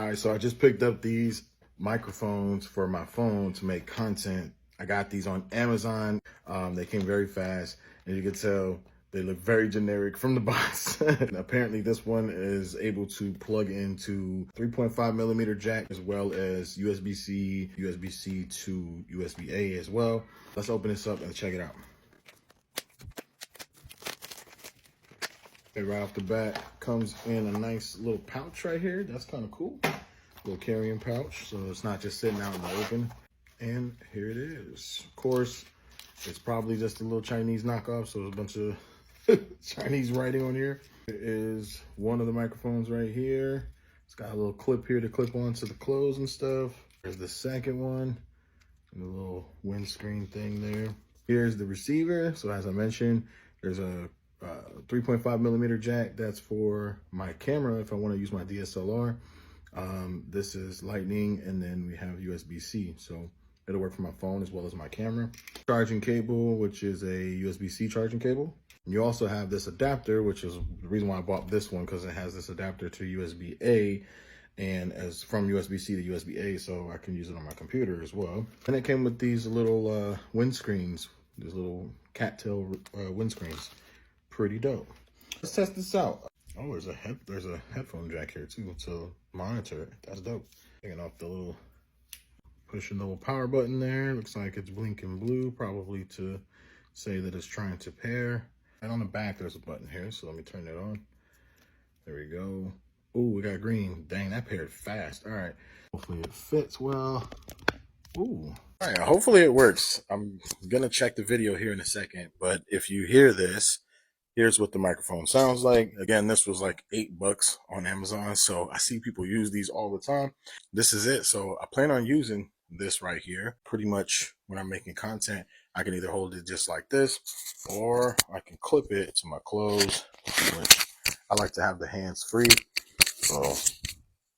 All right, so I just picked up these microphones for my phone to make content. I got these on Amazon. They came very fast, and you can tell they look very generic from the box. Apparently, this one is able to plug into 3.5 millimeter jack as well as USB-C, USB-C to USB-A as well. Let's open this up and check it out. Okay, right off the bat, comes in a nice little pouch right here. That's kind of cool. Little carrying pouch, so it's not just sitting out in the open. And here it is. Of course, it's probably just a little Chinese knockoff, so there's a bunch of Chinese writing on here. There is one of the microphones right here. It's got a little clip here to clip onto the clothes and stuff. There's the second one, and a little windscreen thing there. Here's the receiver. So as I mentioned, there's a 3.5 millimeter jack. That's for my camera if I want to use my DSLR. This is lightning, and then we have USB-C, so it'll work for my phone as well as my camera. Charging cable, which is a USB-C charging cable. And you also have this adapter, which is the reason why I bought this one, because it has this adapter to USB-A, and as from USB-C to USB-A, so I can use it on my computer as well. And it came with these little windscreens, these little cattail windscreens. Pretty dope. Let's test this out. Oh, there's a headphone jack here too to monitor it. That's dope. Taking off the little, pushing the little power button there. Looks like it's blinking blue, probably to say that it's trying to pair. And on the back, there's a button here, so let me turn it on. There we go. Oh, we got green. Dang, that paired fast. All right. Hopefully it fits well. Ooh. All right, hopefully it works. I'm gonna check the video here in a second, but if you hear this, here's what the microphone sounds like. Again, this was like $8 on Amazon, so I see people use these all the time. This is it. So I plan on using this right here. Pretty much when I'm making content, I can either hold it just like this, or I can clip it to my clothes, which I like to have the hands free. So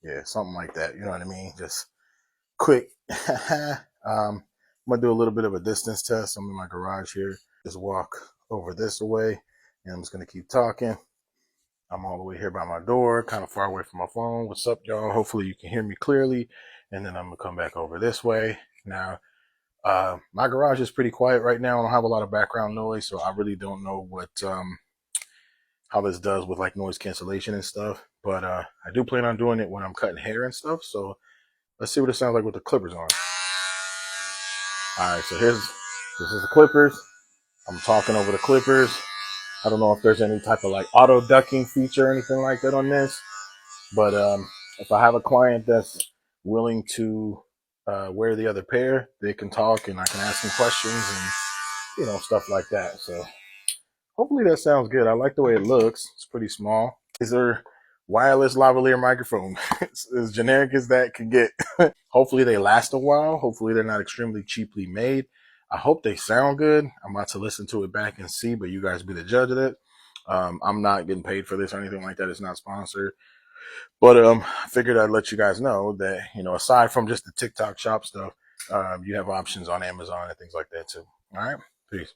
yeah, something like that. You know what I mean? Just quick. I'm gonna do a little bit of a distance test. I'm in my garage here. Just walk over this way. And I'm just going to keep talking. I'm all the way here by my door, kind of far away from my phone. What's up, y'all? Hopefully you can hear me clearly. And then I'm going to come back over this way. Now, my garage is pretty quiet right now. I don't have a lot of background noise, so I really don't know what how this does with like noise cancellation and stuff. But I do plan on doing it when I'm cutting hair and stuff. So let's see what it sounds like with the clippers on. All right, so this is the clippers. I'm talking over the clippers. I don't know if there's any type of like auto ducking feature or anything like that on this, but if I have a client that's willing to wear the other pair, they can talk and I can ask them questions and, you know, stuff like that. So hopefully that sounds good. I like the way it looks. It's pretty small. These are wireless lavalier microphone. It's as generic as that can get. Hopefully they last a while. Hopefully they're not extremely cheaply made. I hope they sound good. I'm about to listen to it back and see, but you guys be the judge of it. I'm not getting paid for this or anything like that. It's not sponsored. But I figured I'd let you guys know that, you know, aside from just the TikTok shop stuff, you have options on Amazon and things like that too. All right. Peace.